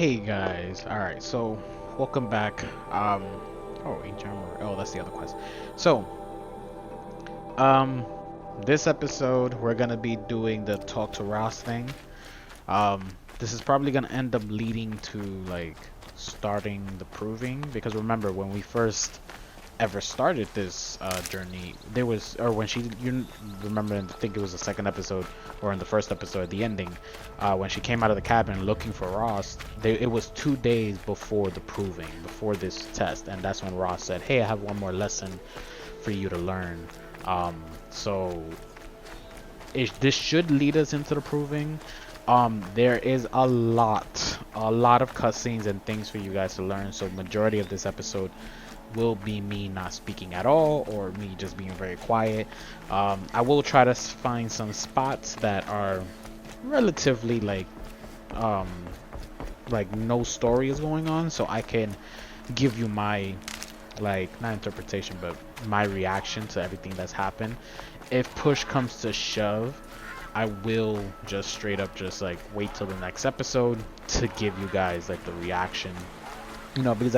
Hey guys, alright, so welcome back. Oh, ancient armor. Oh, that's the other quest. So, um, this episode we're gonna be doing the talk to Ross thing. This is probably gonna end up leading to like starting the proving because remember when we first ever started this journey, there was, or when she, you remember, I think it was the second episode or in the first episode, the ending, when she came out of the cabin looking for Ross, it was 2 days before the proving, before this test, and that's when Ross said, hey, I have one more lesson for you to learn. So this should lead us into the proving. There is a lot of cutscenes and things for you guys to learn, so majority of this episode will be me not speaking at all or me just being very quiet. I will try to find some spots that are relatively like no story is going on, so I can give you my, like, not interpretation but my reaction to everything that's happened. If push comes to shove, I will just straight up just like wait till the next episode to give you guys like the reaction, because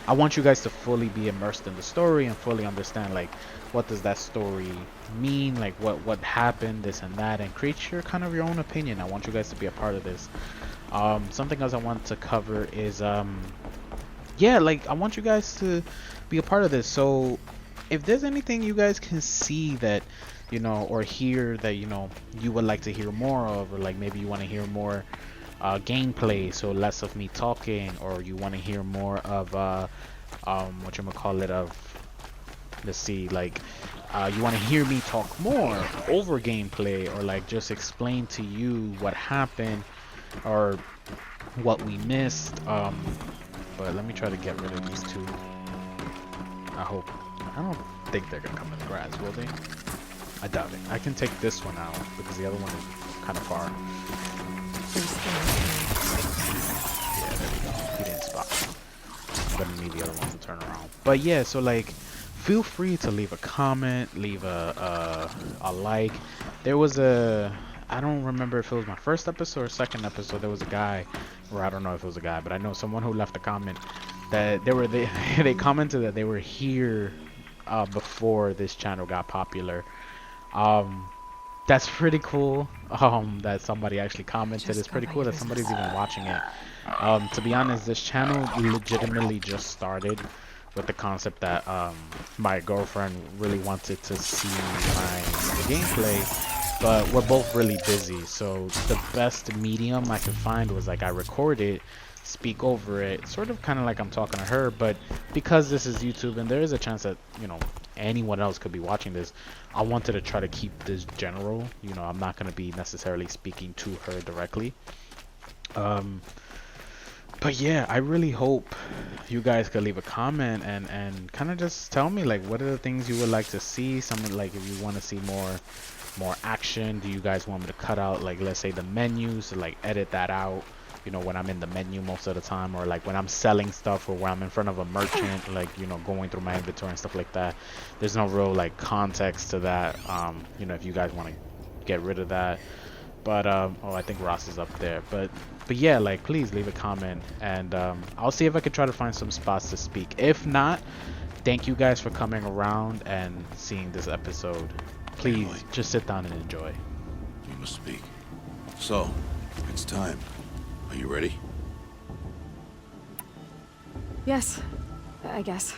I want you guys to fully be immersed in the story and fully understand like what does that story mean, like what happened, this and that, and create your kind of your own opinion. I want you guys to be a part of this. Something else I want to cover is yeah, like I want you guys to be a part of this. So if there's anything you guys can see that or hear that you would like to hear more of, or like maybe you want to hear more gameplay, so less of me talking, or you want to hear more of whatchamacallit of, let's see, like you want to hear me talk more over gameplay, or like just explain to you what happened or what we missed. But let me try to get rid of these two. I don't think they're gonna come in the grass, will they? I doubt it. I can take this one out because the other one is kind of far. Yeah, there we go. He didn't spot me. I'm gonna need the other one to turn around. But yeah, so like, feel free to leave a comment, leave a like. There was I don't remember if it was my first episode or second episode. There was a guy, or I don't know if it was a guy, but I know someone who left a comment that they commented that they were here before this channel got popular. That's pretty cool. That somebody actually commented. It's pretty cool that somebody's even watching it. To be honest, this channel legitimately just started with the concept that my girlfriend really wanted to see my gameplay, but we're both really busy, so the best medium I could find was like I record it, speak over it, sort of kind of like I'm talking to her, but because this is YouTube and there is a chance that anyone else could be watching this, I wanted to try to keep this general. I'm not going to be necessarily speaking to her directly. But yeah, I really hope you guys could leave a comment and kind of just tell me like what are the things you would like to see. Something like if you want to see more action. Do you guys want me to cut out, like, let's say the menus, to like edit that out, when I'm in the menu most of the time, or like when I'm selling stuff, or when I'm in front of a merchant, like going through my inventory and stuff like that. There's no real like context to that. If you guys want to get rid of that. But oh, I think Ross is up there. But yeah, like, please leave a comment, and I'll see if I can try to find some spots to speak. If not, thank you guys for coming around and seeing this episode. Please just sit down and enjoy. You must speak. So, it's time. Are you ready? Yes, I guess.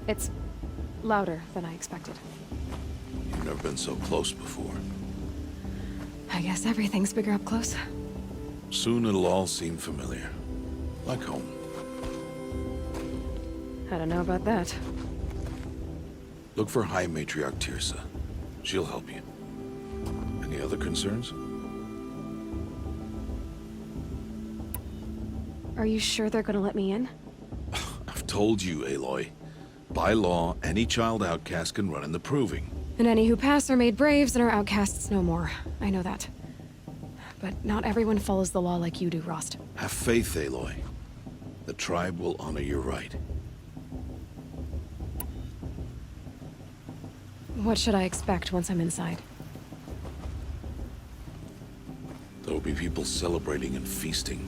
It's louder than I expected. You've never been so close before. I guess everything's bigger up close. Soon it'll all seem familiar. Like home. I don't know about that. Look for High Matriarch Tirsa. She'll help you. Any other concerns? Are you sure they're gonna let me in? I've told you, Aloy. By law, any child outcast can run in the proving. And any who pass are made braves and are outcasts no more. I know that. But not everyone follows the law like you do, Rost. Have faith, Aloy. The tribe will honor your right. What should I expect once I'm inside? There will be people celebrating and feasting.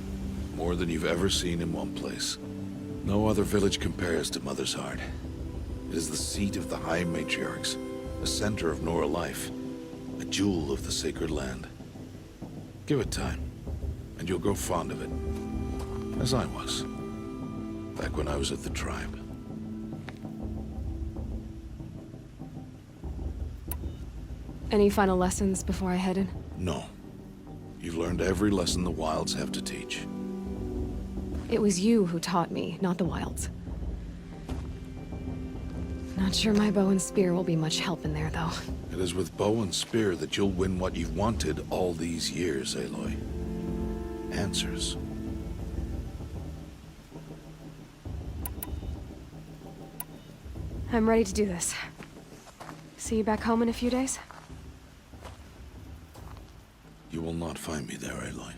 More than you've ever seen in one place. No other village compares to Mother's Heart. It is the seat of the High Matriarchs, the center of Nora life, a jewel of the sacred land. Give it time, and you'll grow fond of it. As I was, back when I was at the tribe. Any final lessons before I head in? No. You've learned every lesson the Wilds have to teach. It was you who taught me, not the Wilds. Not sure my bow and spear will be much help in there, though. It is with bow and spear that you'll win what you've wanted all these years, Aloy. Answers. I'm ready to do this. See you back home in a few days? You will not find me there, Aloy.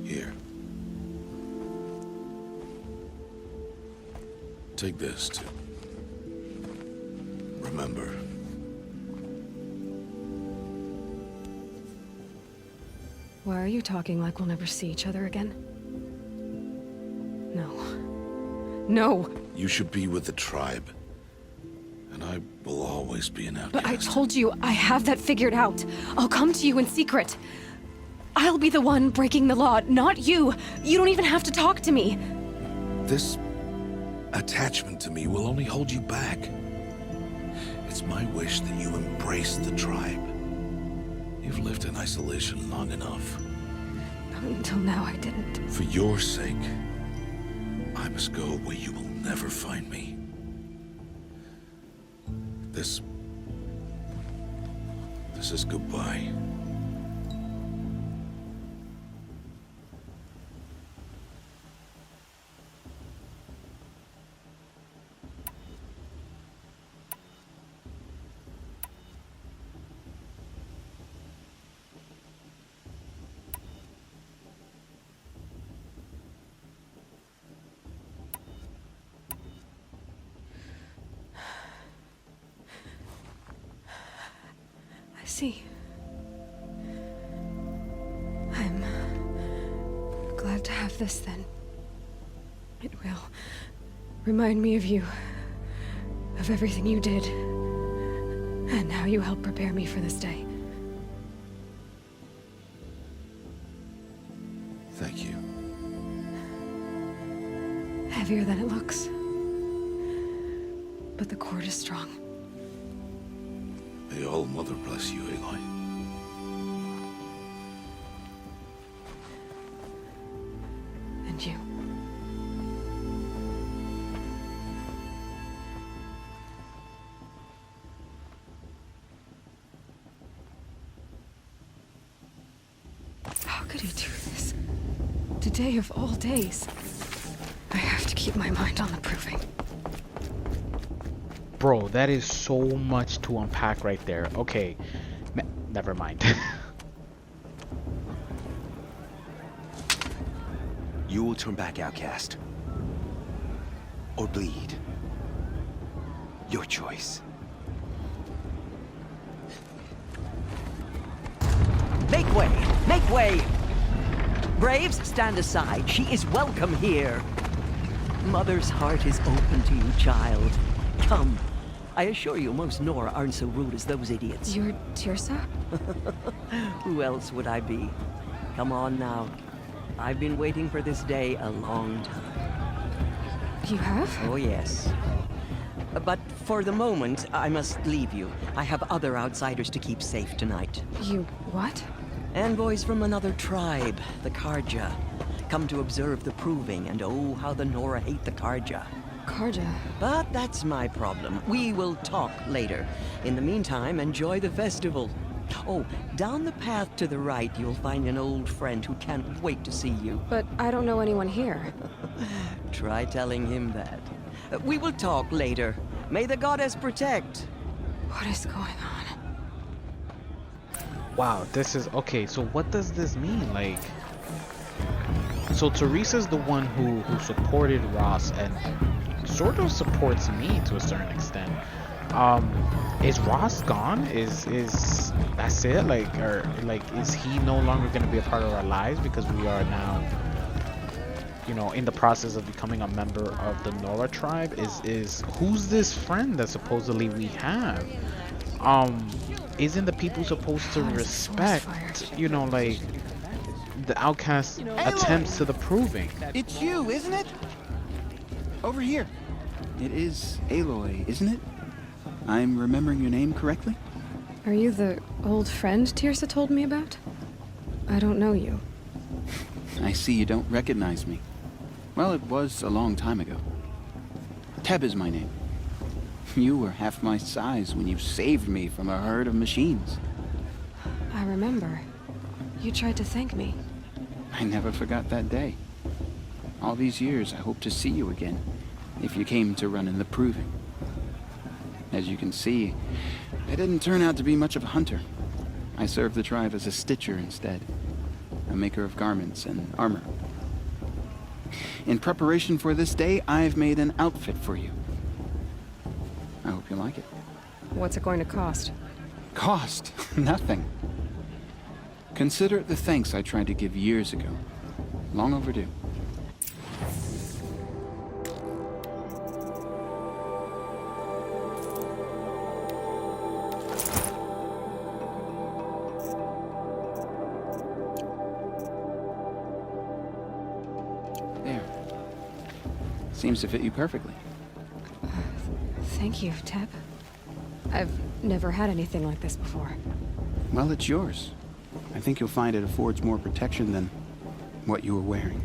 Here. Take this, too. Remember. Why are you talking like we'll never see each other again? No. No! You should be with the tribe. And I will always be an outcast. But I told you, I have that figured out. I'll come to you in secret. I'll be the one breaking the law, not you. You don't even have to talk to me. This attachment to me will only hold you back. It's my wish that you embrace the tribe. You've lived in isolation long enough. Until now, I didn't. For your sake, I must go where you will never find me. This is goodbye. See. I'm glad to have this then. It will remind me of you, of everything you did, and how you helped prepare me for this day. Thank you. Heavier than it looks. But the cord is strong. May All Mother bless you, Aloy. And you. How could he do this? Today of all days. I have to keep my mind on the proving. Bro, that is so much to unpack right there. Okay, never mind. You will turn back, outcast. Or bleed. Your choice. Make way! Make way! Braves, stand aside. She is welcome here. Mother's heart is open to you, child. Come. I assure you, most Nora aren't so rude as those idiots. You're Tirsa? Who else would I be? Come on now. I've been waiting for this day a long time. You have? Oh, yes. But for the moment, I must leave you. I have other outsiders to keep safe tonight. You what? Envoys from another tribe, the Karja. Come to observe the proving, and oh, how the Nora hate the Karja. Karja. But that's my problem. We will talk later. In the meantime, enjoy the festival. Oh, down the path to the right, you'll find an old friend who can't wait to see you. But I don't know anyone here. Try telling him that. We will talk later. May the goddess protect. What is going on? Wow, this is okay. So what does this mean? Like, so Teresa's the one who supported Ross and sort of supports me to a certain extent. Is Ross gone? Is that's it? Like, or like, is he no longer going to be a part of our lives because we are now you know, in the process of becoming a member of the Nora tribe is who's this friend that supposedly we have? Isn't the people supposed to How is the source respect, fired? you know, like the outcast attempts to the proving? It's you, isn't it? Over here. It is Aloy, isn't it? I'm remembering your name correctly? Are you the old friend Tirsa told me about? I don't know you. I see you don't recognize me. Well, it was a long time ago. Teb is my name. You were half my size when you saved me from a herd of machines. I remember. You tried to thank me. I never forgot that day. All these years, I hope to see you again, if you came to run in the proving. As you can see, I didn't turn out to be much of a hunter. I served the tribe as a stitcher instead, a maker of garments and armor. In preparation for this day, I've made an outfit for you. I hope you like it. What's it going to cost? Cost? Nothing. Consider it the thanks I tried to give years ago. Long overdue. There. Seems to fit you perfectly. Thank you, Teb. I've never had anything like this before. Well, it's yours. I think you'll find it affords more protection than what you were wearing.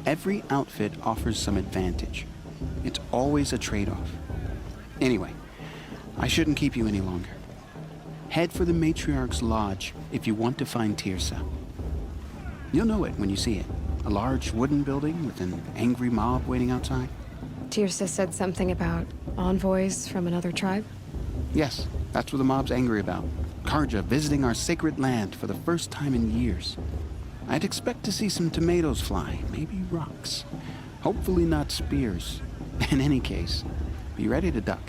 Every outfit offers some advantage. It's always a trade-off. Anyway, I shouldn't keep you any longer. Head for the Matriarch's Lodge if you want to find Tirsa. You'll know it when you see it. A large wooden building with an angry mob waiting outside. Tirsa said something about envoys from another tribe? Yes, that's what the mob's angry about. Karja visiting our sacred land for the first time in years. I'd expect to see some tomatoes fly, maybe rocks. Hopefully not spears. In any case, be ready to duck.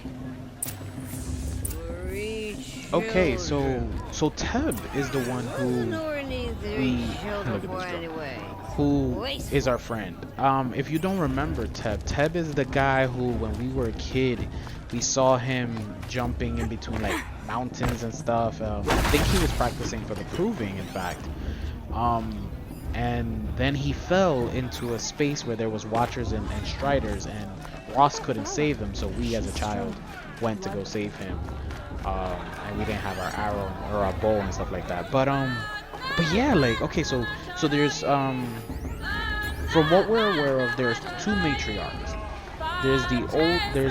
Okay, so Teb is the one who we look at this drum. Who is our friend. If you don't remember Teb is the guy who, when we were a kid, we saw him jumping in between like mountains and stuff. I think he was practicing for the proving, in fact. And then he fell into a space where there was watchers and striders, and Ross couldn't save him, so we as a child went to go save him. And we didn't have our arrow or our bow and stuff like that. But yeah, like, okay, so there's from what we're aware of, there's two matriarchs. There's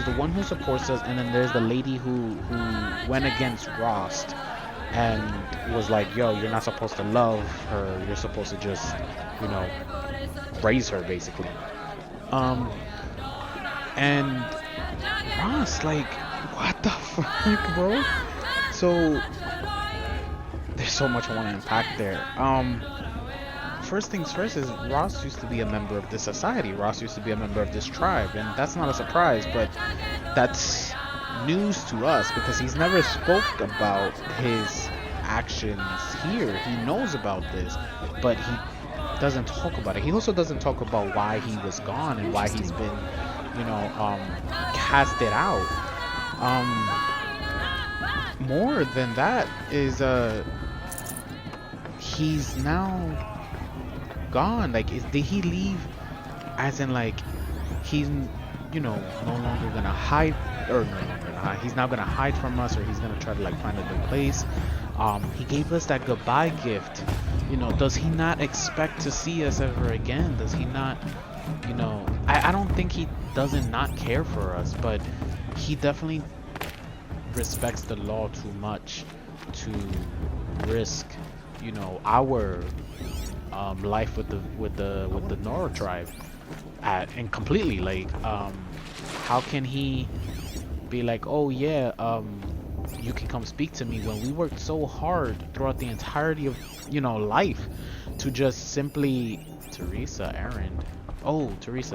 the one who supports us, and then there's the lady who went against Ross and was like, yo, you're not supposed to love her, you're supposed to just, you know, raise her, basically. And Ross, like, what the fuck, bro? So there's so much I want to unpack there. First things first is Ross used to be a member of this society. Ross used to be a member of this tribe, and that's not a surprise, but that's news to us because he's never spoke about his actions here. He knows about this, but he doesn't talk about it. He also doesn't talk about why he was gone and why he's been, you know, casted out. More than that is he's now gone. Like, did he leave as in like he's, you know, no longer gonna hide, or he's not gonna hide from us, or he's gonna try to like find a new place? He gave us that goodbye gift. You know, does he not expect to see us ever again? Does he not, you know, I don't think he doesn't not care for us, but he definitely respects the law too much to risk, you know, our life with the Nora tribe and completely, like, how can he be like, oh yeah, you can come speak to me, when we worked so hard throughout the entirety of, you know, life to just simply Teresa,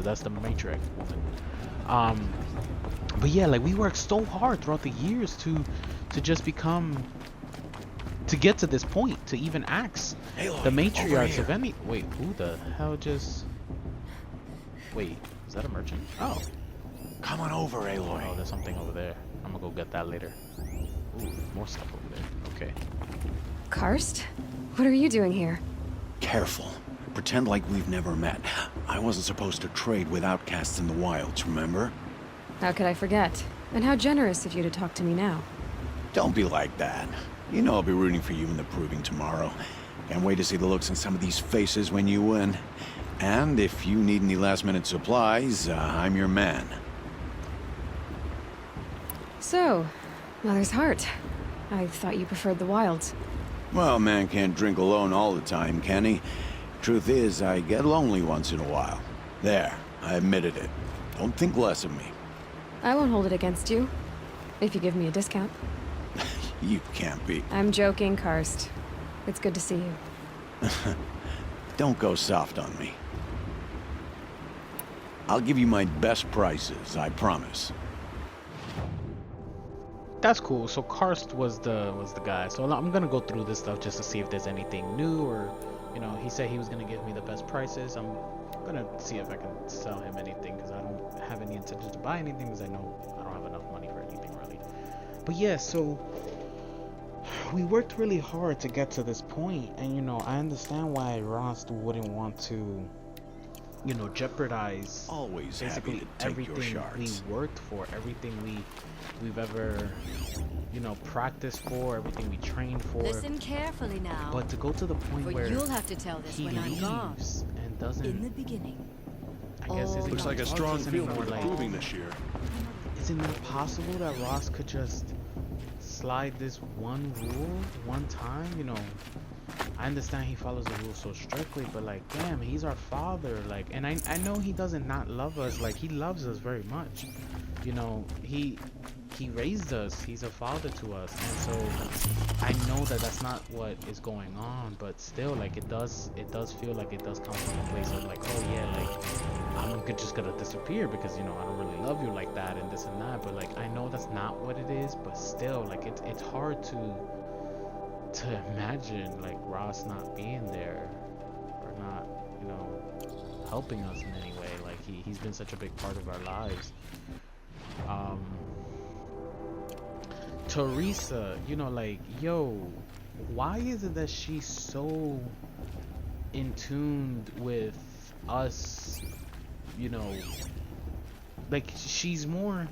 that's the matriarch woman. But yeah, like, we worked so hard throughout the years to just become, to get to this point, to even ask the matriarchs of any. Wait, who the hell just? Wait, is that a merchant? Oh. Come on over, Oh, Aloy. there's something over there. I'm gonna go get that later. Ooh, more stuff over there. Okay. Karst? What are you doing here? Careful. Pretend like we've never met. I wasn't supposed to trade with outcasts in the wilds, remember? How could I forget? And how generous of you to talk to me now. Don't be like that. You know I'll be rooting for you in the proving tomorrow. Can't wait to see the looks on some of these faces when you win. And if you need any last-minute supplies, I'm your man. So, Mother's Heart. I thought you preferred the wilds. Well, man can't drink alone all the time, can he? Truth is, I get lonely once in a while. There, I admitted it. Don't think less of me. I won't hold it against you. If you give me a discount. You can't be. I'm joking, Karst. It's good to see you. Don't go soft on me. I'll give you my best prices, I promise. That's cool. So Karst was the guy. So I'm gonna go through this stuff just to see if there's anything new, or you know, he said he was gonna give me the best prices. I'm gonna see if I can sell him anything, because I don't have any intention to buy anything, because I know I don't have enough money for anything really. But yeah, so we worked really hard to get to this point, and you know, I understand why Rost wouldn't want to, you know, jeopardize Always basically happy to take everything your shards. we worked for, everything we've ever, you know, practiced for, everything we trained for. Listen carefully now. But to go to the point For where you'll have to tell this he when I'm gone. leaves and doesn't, In the beginning. I guess, isn't Looks gonna like a talk to strong us feeling anymore, for like, proving this year. isn't it possible that Ross could just slide this one rule one time? You know, I understand he follows the rules so strictly, but like, damn, he's our father. Like, and I know he doesn't not love us. Like, he loves us very much. You know, he raised us. He's a father to us, and so I know that that's not what is going on. But still, like, it does feel like it does come from a place of like, oh yeah, like, I'm just gonna disappear because, you know, I don't really love you like that and this and that. But like, I know that's not what it is. But still, like, it's hard to imagine like Ross not being there, or not, you know, helping us in any way. Like, he's been such a big part of our lives. Teresa, you know, like, yo, why is it that she's so in tune with us, you know, like, she's more,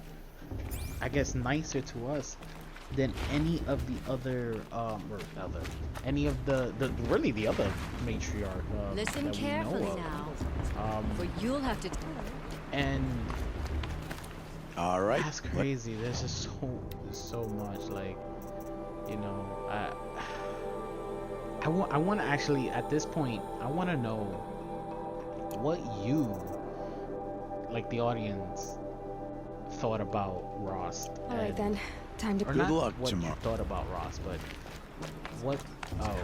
I guess, nicer to us than any of the other, any of the really the other matriarch Listen that we know carefully of. now. For you'll have to. And All right. that's crazy. There's just so much, like, you know, I want to actually, at this point, I want to know what you, like the audience, thought about Ross. All right then, time to. Or Good not luck what tomorrow. you thought about Ross, but what? Oh,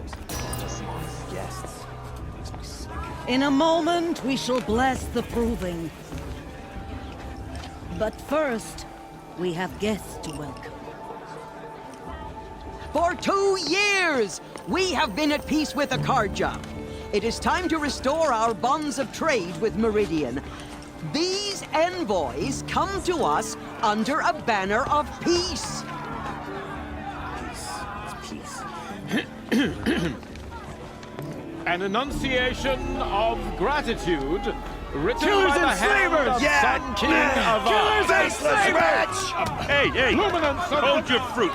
let's see this. Guests. It makes me sick. In a moment, we shall bless the proving. But first, we have guests to welcome. For 2 years, we have been at peace with Akarja. It is time to restore our bonds of trade with Meridian. These envoys come to us under a banner of peace. An enunciation of gratitude written Killers by the and hand slavers! of Yeah! Sun King of Faceless wretch! Hey! Luminance of Hold your fruit,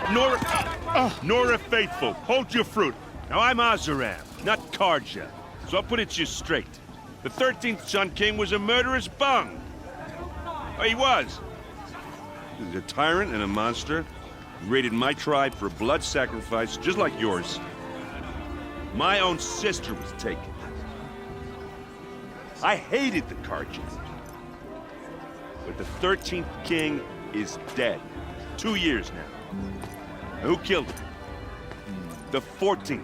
Nora Faithful. Hold your fruit. Now I'm Azaram, not Karja, so I'll put it just straight. The 13th Sun King was a murderous bung. Oh, he was. He was a tyrant and a monster. He raided my tribe for a blood sacrifice, just like yours. My own sister was taken. I hated the Karjas. But the 13th king is dead. 2 years now. And who killed him? The 14th.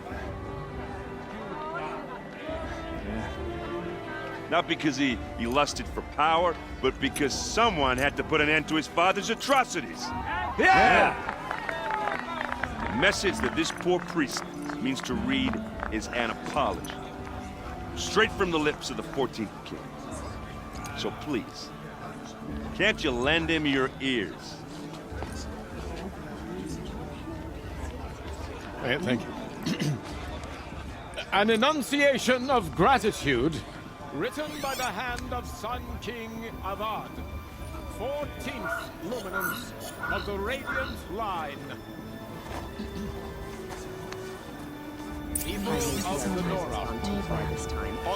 Not because he lusted for power, but because someone had to put an end to his father's atrocities. Yeah! The message that this poor priest means to read is an apology. Straight from the lips of the 14th king. So please, can't you lend him your ears? Thank you. An enunciation of gratitude, written by the hand of Sun King Avad, 14th luminance of the Radiant Line. People of the Nora, on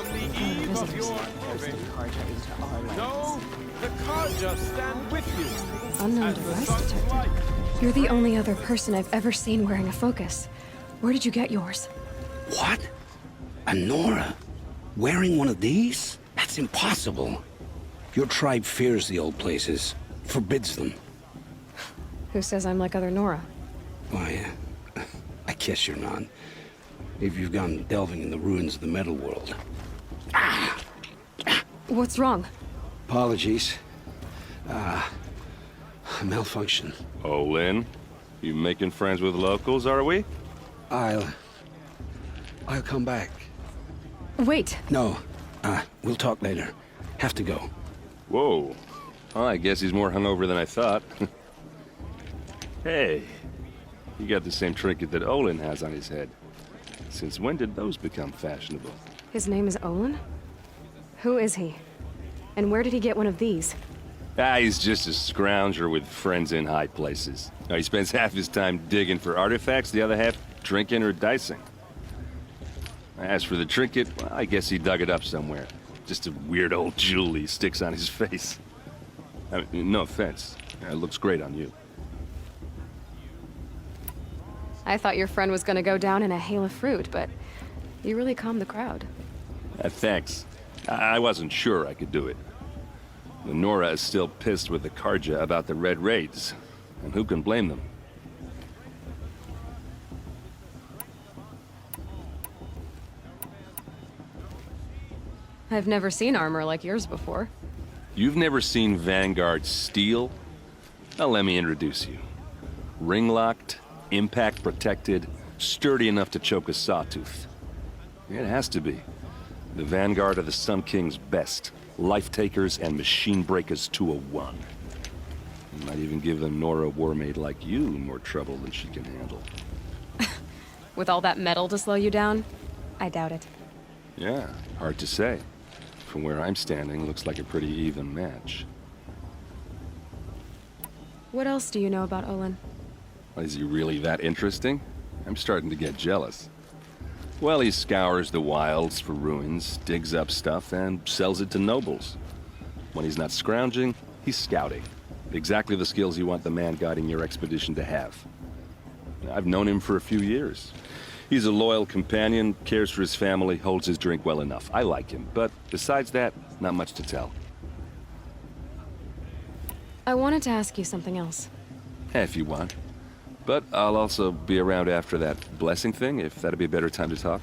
the eve of your moving, know the Karja stand with you. Unknown as the device sun's detected. light. You're the only other person I've ever seen wearing a focus. Where did you get yours? What? A Nora? Wearing one of these? That's impossible. Your tribe fears the old places, forbids them. Who says I'm like other Nora? Why, I guess you're not. If you've gone delving in the ruins of the metal world. What's wrong? Apologies. Malfunction. Olin, you making friends with locals, are we? I'll come back. Wait. No, we'll talk later. Have to go. Whoa. Well, I guess he's more hungover than I thought. Hey, you got the same trinket that Olin has on his head. Since when did those become fashionable? His name is Olin? Who is he? And where did he get one of these? He's just a scrounger with friends in high places. He spends half his time digging for artifacts, the other half drinking or dicing. As for the trinket, well, I guess he dug it up somewhere. Just a weird old jewel he sticks on his face. I mean, no offense. It looks great on you. I thought your friend was gonna go down in a hail of fruit, but you really calmed the crowd. Thanks. I wasn't sure I could do it. The Nora is still pissed with the Karja about the Red Raids, and who can blame them? I've never seen armor like yours before. You've never seen Vanguard steel? Well, let me introduce you. Ring-locked, impact-protected, sturdy enough to choke a sawtooth. It has to be. The Vanguard of the Sun King's best. Life-takers and machine-breakers to a one. You might even give a Nora warmaid like you more trouble than she can handle. With all that metal to slow you down? I doubt it. Yeah, hard to say. From where I'm standing, looks like a pretty even match. What else do you know about Olin? Is he really that interesting? I'm starting to get jealous. Well, he scours the wilds for ruins, digs up stuff, and sells it to nobles. When he's not scrounging, he's scouting. Exactly the skills you want the man guiding your expedition to have. I've known him for a few years. He's a loyal companion, cares for his family, holds his drink well enough. I like him, but besides that, not much to tell. I wanted to ask you something else. If you want. But I'll also be around after that blessing thing, if that'd be a better time to talk.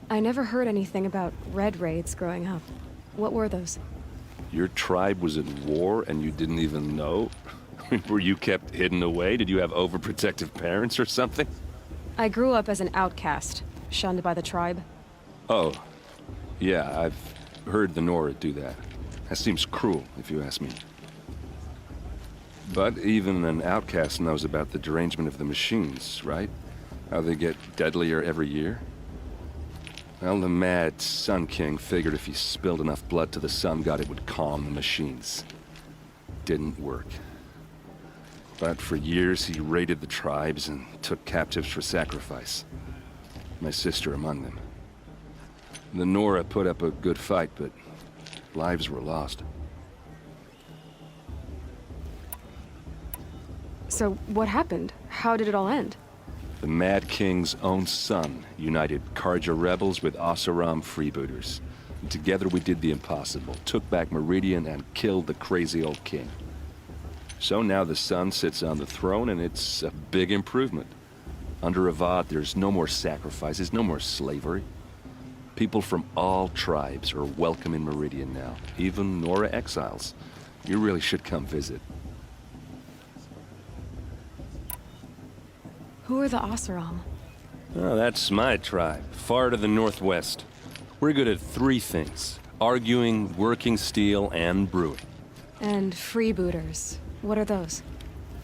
I never heard anything about red raids growing up. What were those? Your tribe was at war and you didn't even know? Were you kept hidden away? Did you have overprotective parents or something? I grew up as an outcast, shunned by the tribe. Oh, yeah, I've heard the Nora do that. That seems cruel, if you ask me. But even an outcast knows about the derangement of the machines, right? How they get deadlier every year? Well, the mad Sun King figured if he spilled enough blood to the Sun God, it would calm the machines. Didn't work. But for years, he raided the tribes and took captives for sacrifice. My sister among them. The Nora put up a good fight, but lives were lost. So what happened? How did it all end? The Mad King's own son united Karja rebels with Oseram freebooters. And together we did the impossible, took back Meridian and killed the crazy old king. So now the son sits on the throne and it's a big improvement. Under Avad, there's no more sacrifices, no more slavery. People from all tribes are welcome in Meridian now, even Nora exiles. You really should come visit. Who are the Oseram? Oh, that's my tribe, far to the northwest. We're good at three things: arguing, working steel, and brewing. And freebooters. What are those?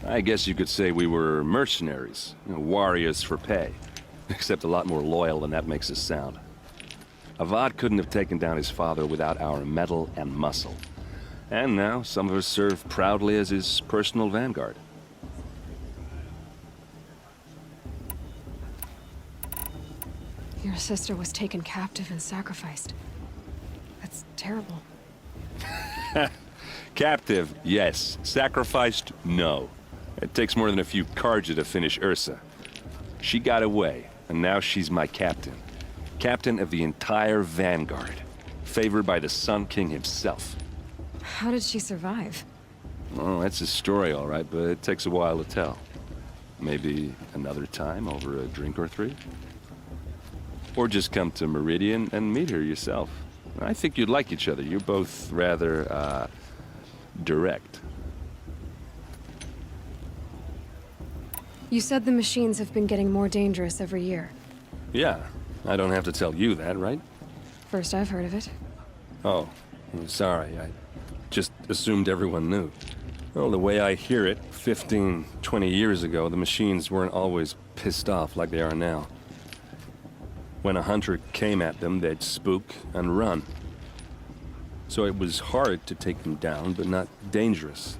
I guess you could say we were mercenaries, warriors for pay. Except a lot more loyal than that makes us sound. Avad couldn't have taken down his father without our metal and muscle. And now, some of us serve proudly as his personal vanguard. Your sister was taken captive and sacrificed. That's terrible. Captive, yes. Sacrificed, no. It takes more than a few Karja to finish Ursa. She got away, and now she's my captain. Captain of the entire vanguard. Favored by the Sun King himself. How did she survive? Oh, that's a story, all right, but it takes a while to tell. Maybe another time over a drink or three? Or just come to Meridian and meet her yourself. I think you'd like each other. You're both rather, direct. You said the machines have been getting more dangerous every year. Yeah, I don't have to tell you that, right? First I've heard of it. Oh, I'm sorry. I just assumed everyone knew. Well, the way I hear it, 15, 20 years ago, the machines weren't always pissed off like they are now. When a hunter came at them, they'd spook and run. So it was hard to take them down, but not dangerous,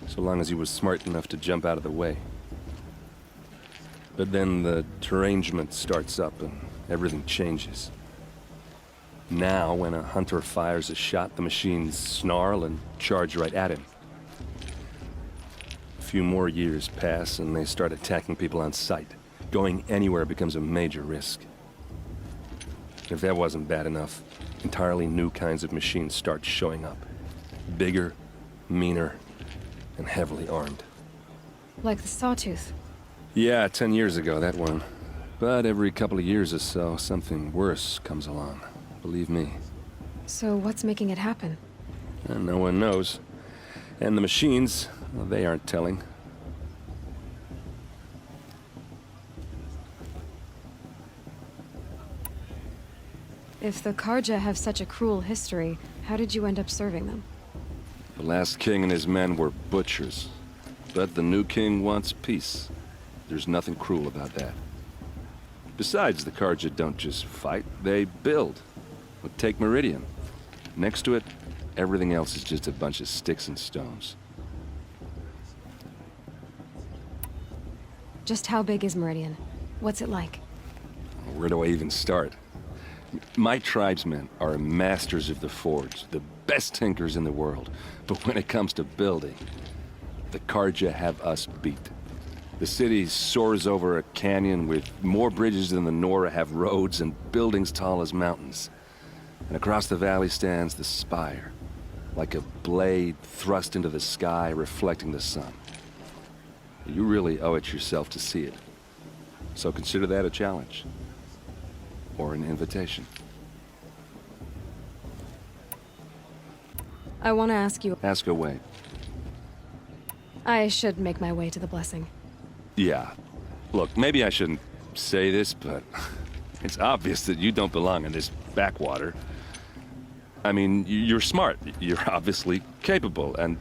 so long as he was smart enough to jump out of the way. But then the derangement starts up and everything changes. Now, when a hunter fires a shot, the machines snarl and charge right at him. A few more years pass and they start attacking people on sight. Going anywhere becomes a major risk. If that wasn't bad enough, entirely new kinds of machines start showing up. Bigger, meaner, and heavily armed. Like the Sawtooth. Yeah, 10 years ago, that one. But every couple of years or so, something worse comes along. Believe me. So what's making it happen? And no one knows. And the machines, well, they aren't telling. If the Karja have such a cruel history, how did you end up serving them? The last king and his men were butchers. But the new king wants peace. There's nothing cruel about that. Besides, the Karja don't just fight, they build. Well, take Meridian. Next to it, everything else is just a bunch of sticks and stones. Just how big is Meridian? What's it like? Where do I even start? My tribesmen are masters of the forge, the best tinkers in the world. But when it comes to building, the Karja have us beat. The city soars over a canyon with more bridges than the Nora have roads and buildings tall as mountains. And across the valley stands the spire, like a blade thrust into the sky reflecting the sun. You really owe it yourself to see it. So consider that a challenge. Or an invitation. I want to ask you... Ask away. I should make my way to the blessing. Yeah. Look, maybe I shouldn't say this, but it's obvious that you don't belong in this backwater. I mean, you're smart. You're obviously capable, and...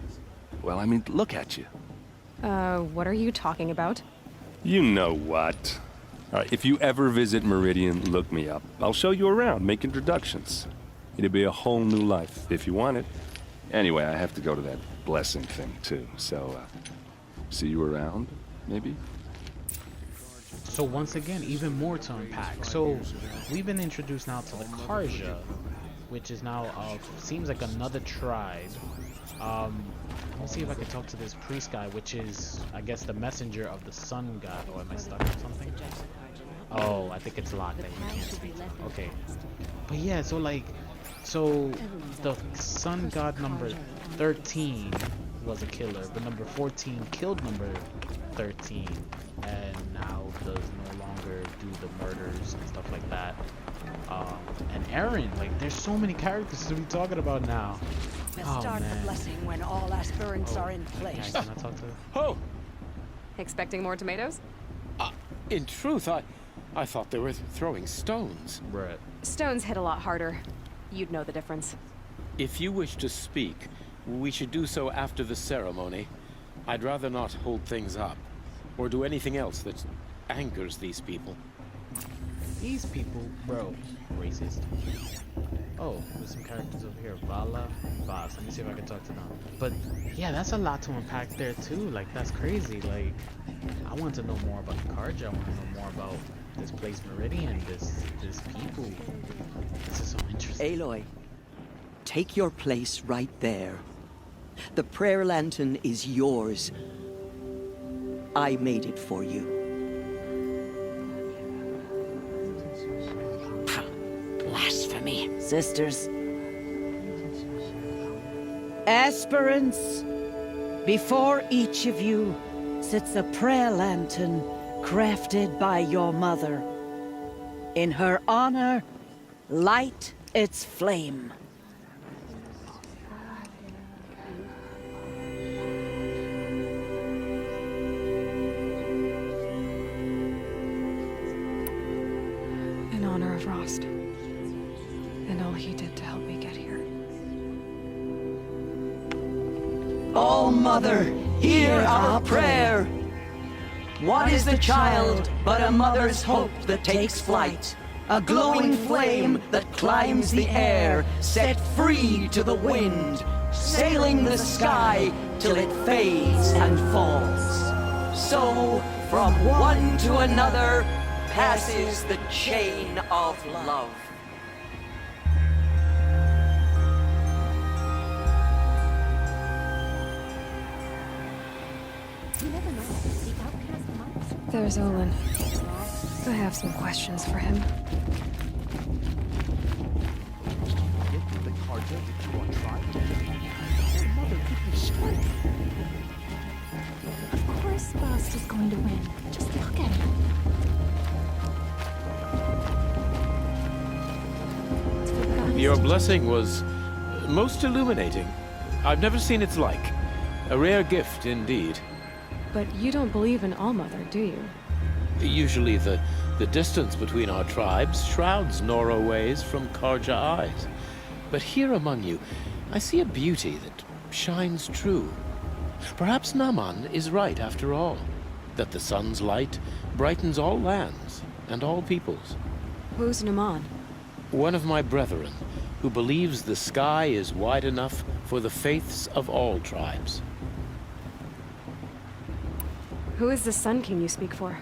well, I mean, look at you. What are you talking about? You know what. All right, if you ever visit Meridian, look me up. I'll show you around, make introductions. It'll be a whole new life, if you want it. Anyway, I have to go to that blessing thing, too. So, see you around, maybe? So once again, even more to unpack. So, we've been introduced now to the Karja, which is now, seems like another tribe. Let me see if I can talk to this priest guy, which is, I guess, the messenger of the sun god. Or am I stuck on something? Oh, I think it's locked that you can't speak to. Okay. But yeah, so like, so the sun god number 13 was a killer, but number 14 killed number 13, and now does no longer do the murders and stuff like that. And Aaron, like, there's so many characters to be talking about now. Start the blessing when all aspirants are in place. Can I talk to her? Oh, Expecting more tomatoes? in truth, I thought they were throwing stones. Right. Stones hit a lot harder. You'd know the difference. If you wish to speak, we should do so after the ceremony. I'd rather not hold things up, or do anything else that angers these people. These people, bro, racist. Oh, there's some characters over here. Vala, Vaz. Let me see if I can talk to them. But yeah, that's a lot to unpack there too. Like, that's crazy. Like, I want to know more about the Karja. I want to know more about this place Meridian, this people. This is so interesting. Aloy, take your place right there. The prayer lantern is yours. I made it for you. Blasphemy. Sisters. Aspirants, before each of you sits a prayer lantern crafted by your mother. In her honor, light its flame. In honor of Rost. And all he did to help me get here. All Mother, hear our prayer. What is the child but a mother's hope that takes flight? A glowing flame that climbs the air, set free to the wind, sailing the sky till it fades and falls. So, from one to another, passes the chain of love. There's Olin. I have some questions for him. The Karja that you are trying. Your mother could be straight. Of course Bast is going to win. Just look at him. Your blessing was most illuminating. I've never seen its like. A rare gift indeed. But you don't believe in Allmother, do you? Usually the distance between our tribes shrouds Nora ways from Karja eyes. But here among you, I see a beauty that shines true. Perhaps Naman is right after all, that the sun's light brightens all lands and all peoples. Who's Naman? One of my brethren, who believes the sky is wide enough for the faiths of all tribes. Who is the Sun King you speak for?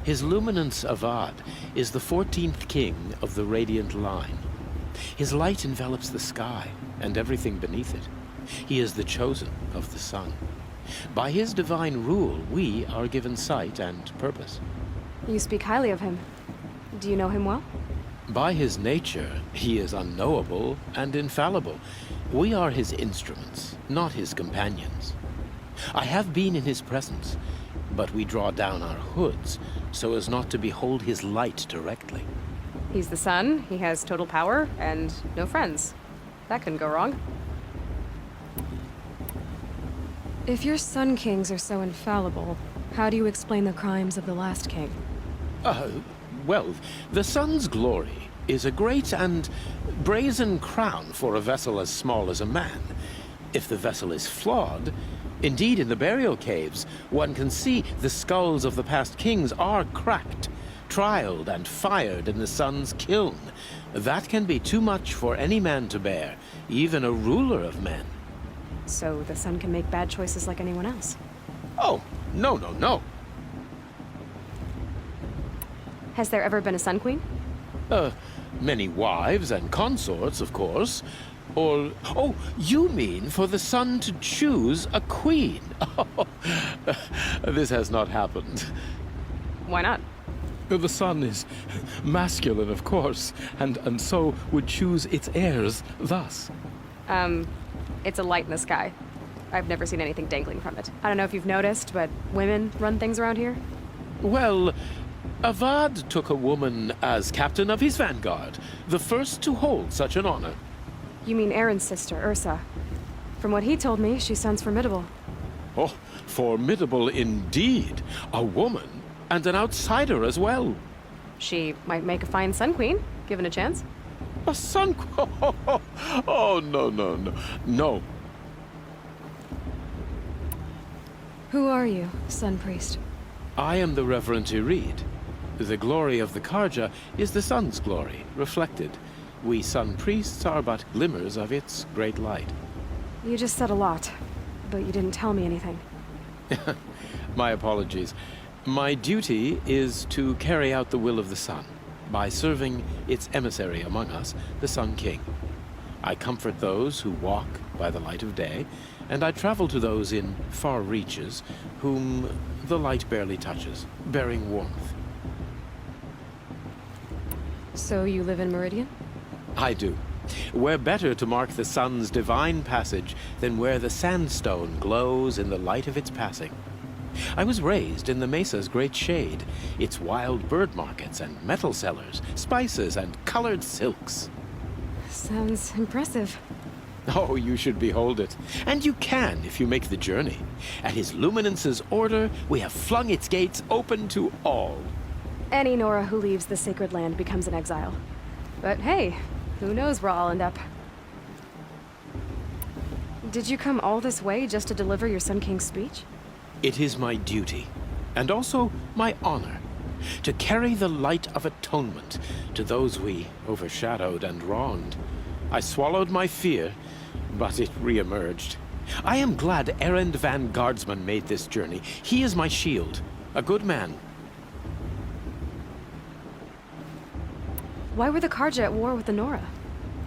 His Luminance Avad is the 14th king of the Radiant Line. His light envelops the sky and everything beneath it. He is the chosen of the sun. By his divine rule, we are given sight and purpose. You speak highly of him. Do you know him well? By his nature, he is unknowable and infallible. We are his instruments, not his companions. I have been in his presence, but we draw down our hoods so as not to behold his light directly. He's the sun, he has total power, and no friends. That couldn't go wrong. If your Sun Kings are so infallible, how do you explain the crimes of the last king? Well, the sun's glory is a great and brazen crown for a vessel as small as a man. If the vessel is flawed, indeed in the burial caves, one can see the skulls of the past kings are cracked, trialed and fired in the sun's kiln. That can be too much for any man to bear, even a ruler of men. So the sun can make bad choices like anyone else? Oh, no. Has there ever been a Sun Queen? Many wives and consorts, of course. Or, oh, you mean for the sun to choose a queen? Oh, this has not happened. Why not? The sun is masculine, of course, and so would choose its heirs thus. It's a light in the sky. I've never seen anything dangling from it. I don't know if you've noticed, but women run things around here. Well, Avad took a woman as captain of his vanguard, the first to hold such an honor. You mean Aaron's sister, Ursa. From what he told me, she sounds formidable. Oh, formidable indeed. A woman, and an outsider as well. She might make a fine Sun Queen, given a chance. A sun... Oh, no, no, no. No. Who are you, Sun Priest? I am the Reverend Irid. The glory of the Karja is the sun's glory, reflected. We sun priests are but glimmers of its great light. You just said a lot, but you didn't tell me anything. My apologies. My duty is to carry out the will of the sun by serving its emissary among us, the Sun King. I comfort those who walk by the light of day, and I travel to those in far reaches whom the light barely touches, bearing warmth. So you live in Meridian? I do. Where better to mark the sun's divine passage than where the sandstone glows in the light of its passing. I was raised in the mesa's great shade, its wild bird markets and metal cellars, spices and colored silks. Sounds impressive. Oh, you should behold it. And you can if you make the journey. At His Luminance's order, we have flung its gates open to all. Any Nora who leaves the sacred land becomes an exile. But hey, who knows where I'll end up. Did you come all this way just to deliver your Sun King's speech? It is my duty, and also my honor, to carry the light of atonement to those we overshadowed and wronged. I swallowed my fear, but it re-emerged. I am glad Erend van Guardsman made this journey. He is my shield, a good man. Why were the Karja at war with the Nora?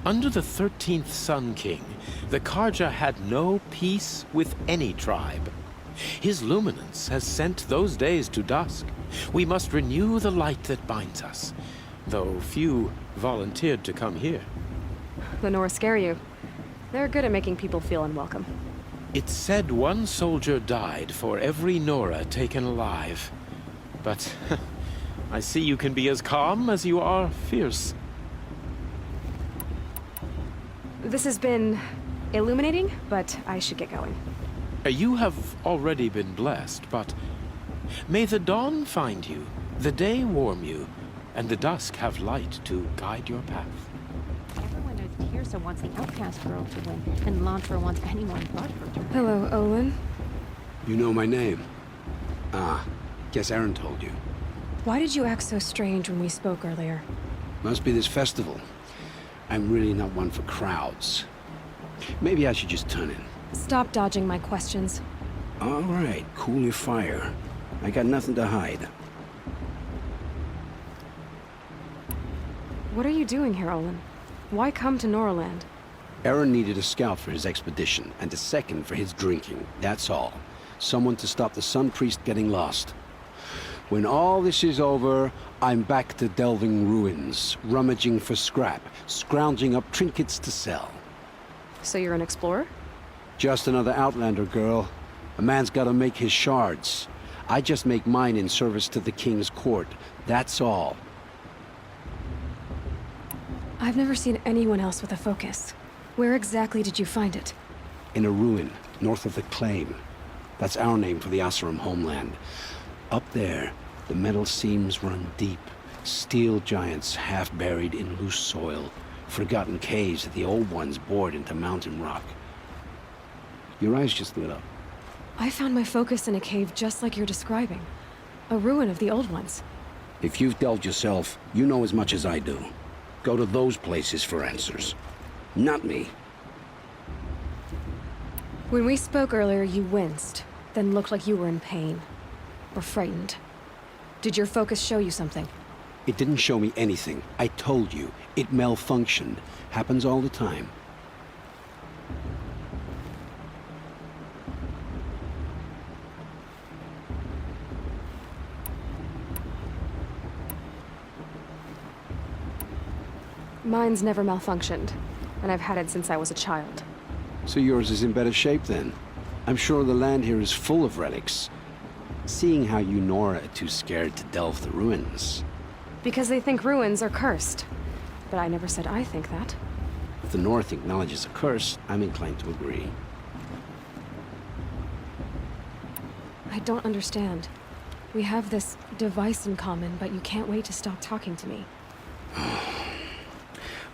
Under the 13th Sun King, the Karja had no peace with any tribe. His luminance has sent those days to dusk. We must renew the light that binds us, though few volunteered to come here. The Nora scare you. They're good at making people feel unwelcome. It's said one soldier died for every Nora taken alive. But I see you can be as calm as you are fierce. This has been illuminating, but I should get going. You have already been blessed, but may the dawn find you, the day warm you, and the dusk have light to guide your path. Everyone knows Tirsa wants the outcast girl to win, and Lantra wants anyone but her to win. Hello, Olin. You know my name? Ah, guess Aaron told you. Why did you act so strange when we spoke earlier? Must be this festival. I'm really not one for crowds. Maybe I should just turn in. Stop dodging my questions. All right, cool your fire. I got nothing to hide. What are you doing here, Olin? Why come to Noraland? Aaron needed a scout for his expedition, and a second for his drinking. That's all. Someone to stop the Sun Priest getting lost. When all this is over, I'm back to delving ruins, rummaging for scrap, scrounging up trinkets to sell. So you're an explorer? Just another Outlander, girl. A man's gotta make his shards. I just make mine in service to the King's court. That's all. I've never seen anyone else with a focus. Where exactly did you find it? In a ruin, north of the Claim. That's our name for the Oseram homeland. Up there, the metal seams run deep. Steel giants half buried in loose soil. Forgotten caves that the old ones bored into mountain rock. Your eyes just lit up. I found my focus in a cave just like you're describing. A ruin of the old ones. If you've delved yourself, you know as much as I do. Go to those places for answers. Not me. When we spoke earlier, you winced, then looked like you were in pain. Or frightened. Did your focus show you something? It didn't show me anything. I told you. It malfunctioned. Happens all the time. Mine's never malfunctioned, and I've had it since I was a child. So yours is in better shape then. I'm sure the land here is full of relics. Seeing how you Nora are too scared to delve the ruins. Because they think ruins are cursed. But I never said I think that. If the North acknowledges a curse, I'm inclined to agree. I don't understand. We have this device in common, but you can't wait to stop talking to me.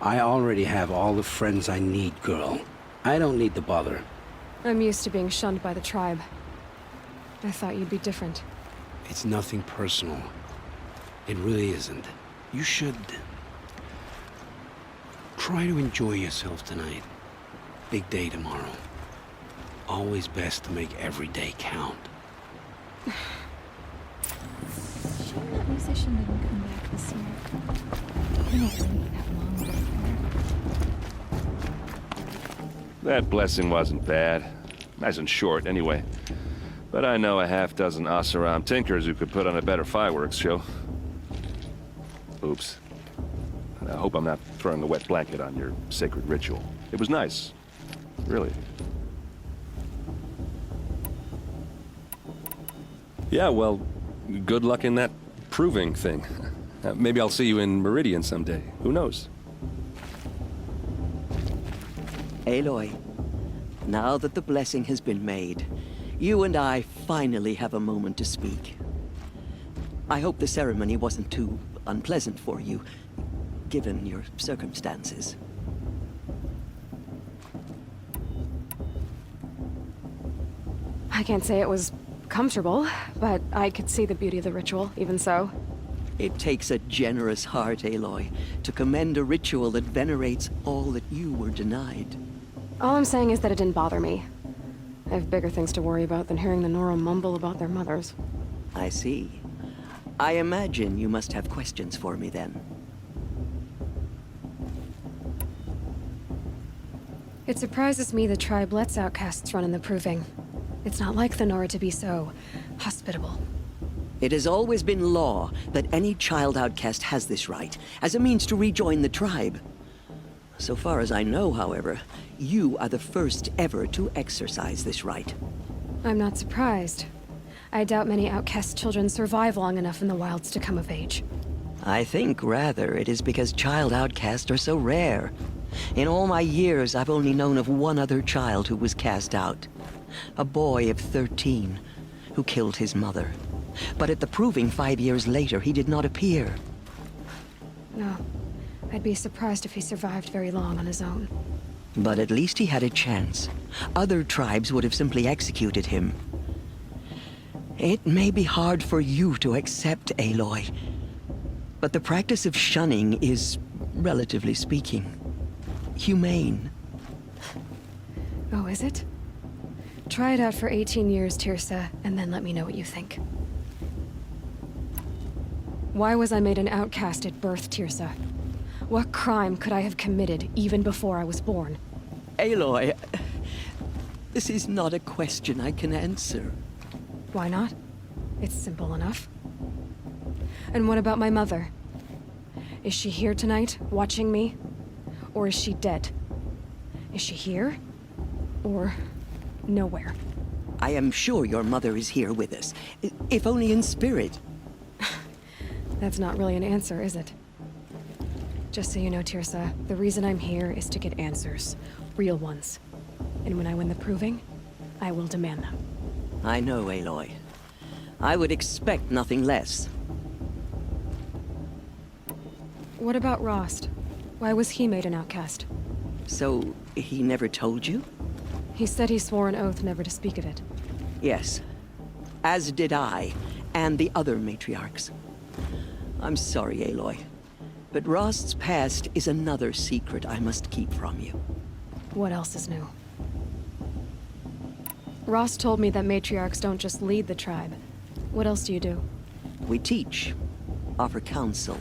I already have all the friends I need, girl. I don't need the bother. I'm used to being shunned by the tribe. I thought you'd be different. It's nothing personal. It really isn't. You should... try to enjoy yourself tonight. Big day tomorrow. Always best to make every day count. Shame that musician didn't come back this year. I don't wait that long before. That blessing wasn't bad. Nice and short, anyway. But I know a half-dozen Oseram tinkers who could put on a better fireworks show. Oops. I hope I'm not throwing a wet blanket on your sacred ritual. It was nice. Really. Yeah, well, good luck in that proving thing. Maybe I'll see you in Meridian someday. Who knows? Aloy, now that the blessing has been made, you and I finally have a moment to speak. I hope the ceremony wasn't too unpleasant for you, given your circumstances. I can't say it was comfortable, but I could see the beauty of the ritual, even so. It takes a generous heart, Aloy, to commend a ritual that venerates all that you were denied. All I'm saying is that it didn't bother me. I have bigger things to worry about than hearing the Nora mumble about their mothers. I see. I imagine you must have questions for me then. It surprises me the tribe lets outcasts run in the proving. It's not like the Nora to be so hospitable. It has always been law that any child outcast has this right, as a means to rejoin the tribe. So far as I know, however, you are the first ever to exercise this right. I'm not surprised. I doubt many outcast children survive long enough in the wilds to come of age. I think, rather, it is because child outcasts are so rare. In all my years, I've only known of one other child who was cast out. A boy of 13, who killed his mother. But at the proving 5 years later, he did not appear. No. I'd be surprised if he survived very long on his own. But at least he had a chance. Other tribes would have simply executed him. It may be hard for you to accept, Aloy, but the practice of shunning is, relatively speaking, humane. Oh, is it? Try it out for 18 years, Tirsa, and then let me know what you think. Why was I made an outcast at birth, Tirsa? What crime could I have committed even before I was born? Aloy, this is not a question I can answer. Why not? It's simple enough. And what about my mother? Is she here tonight, watching me? Or is she dead? Is she here? Or nowhere? I am sure your mother is here with us, if only in spirit. That's not really an answer, is it? Just so you know, Tirsa, the reason I'm here is to get answers. Real ones. And when I win the proving, I will demand them. I know, Aloy. I would expect nothing less. What about Rost? Why was he made an outcast? So, he never told you? He said he swore an oath never to speak of it. Yes. As did I, and the other matriarchs. I'm sorry, Aloy, but Rost's past is another secret I must keep from you. What else is new? Rost told me that matriarchs don't just lead the tribe. What else do you do? We teach, offer counsel,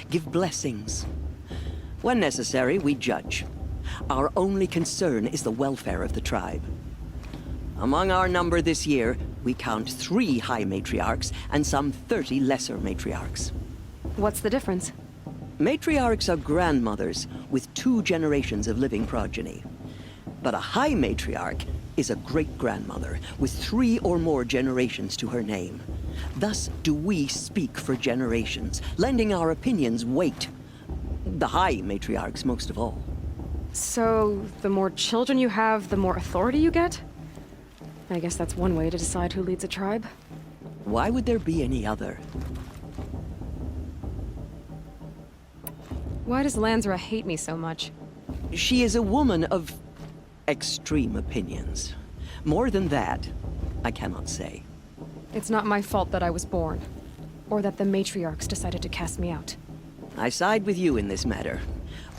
give blessings. When necessary, we judge. Our only concern is the welfare of the tribe. Among our number this year, we count 3 high matriarchs and some 30 lesser matriarchs. What's the difference? Matriarchs are grandmothers with 2 generations of living progeny. But a high matriarch is a great-grandmother with 3 or more generations to her name. Thus do we speak for generations, lending our opinions weight. The high matriarchs most of all. So, the more children you have, the more authority you get? I guess that's one way to decide who leads a tribe. Why would there be any other? Why does Lansra hate me so much? She is a woman of extreme opinions. More than that, I cannot say. It's not my fault that I was born, or that the matriarchs decided to cast me out. I side with you in this matter,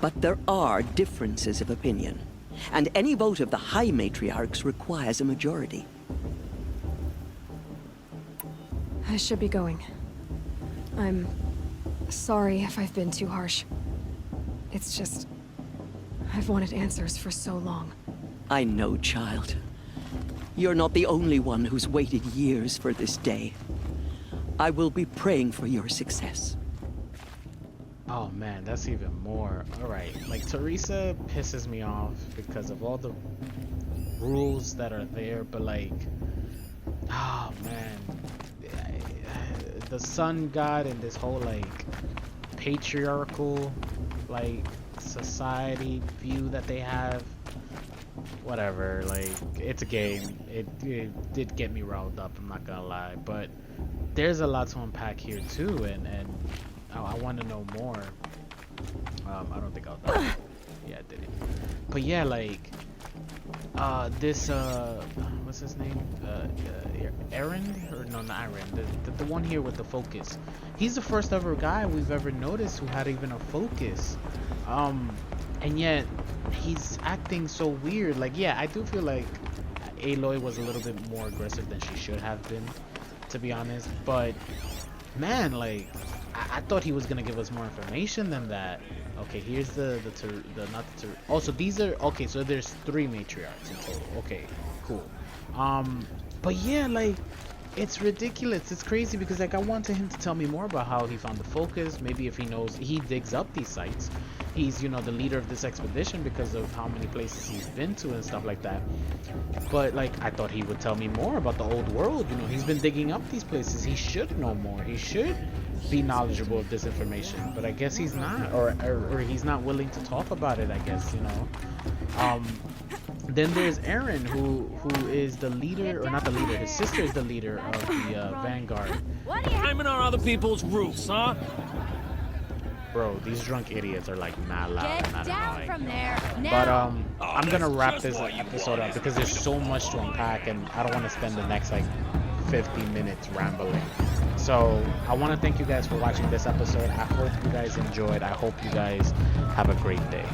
but there are differences of opinion, and any vote of the High Matriarchs requires a majority. I should be going. I'm sorry if I've been too harsh. It's just... I've wanted answers for so long. I know, child. You're not the only one who's waited years for this day. I will be praying for your success. Oh man, that's even more. Alright, like Teresa pisses me off because of all the rules that are there, but like, oh man, the sun god and this whole like patriarchal like society view that they have, whatever, like it's a game. It did get me riled up, I'm not gonna lie, but there's a lot to unpack here too, and I want to know more. I don't think I'll die. Yeah, I did it. But yeah, like this what's his name? Aaron, or no, not Aaron. The one here with the focus. He's the first ever guy we've ever noticed who had even a focus. And yet he's acting so weird. Like, yeah, I do feel like Aloy was a little bit more aggressive than she should have been, to be honest. But man, like, I thought he was gonna give us more information than that. Okay, here's oh, so these are, okay, so there's 3 matriarchs in total. Okay, cool. But yeah, like, it's ridiculous. It's crazy because, like, I wanted him to tell me more about how he found the focus. Maybe if he knows, he digs up these sites. He's, you know, the leader of this expedition because of how many places he's been to and stuff like that. But, like, I thought he would tell me more about the old world. You know, he's been digging up these places. He should know more. He should be knowledgeable of this information. But I guess he's not, or he's not willing to talk about it, I guess, you know. Then there's Aaron, who is the leader, or not the leader, his sister is the leader of the Vanguard. What are you climbing on other people's roofs, huh? Bro, these drunk idiots are like mad loud and mad annoying. From there. But I'm gonna wrap this episode up because there's so much to unpack, and I don't want to spend the next like 50 minutes rambling. So I want to thank you guys for watching this episode. I hope you guys enjoyed. I hope you guys have a great day.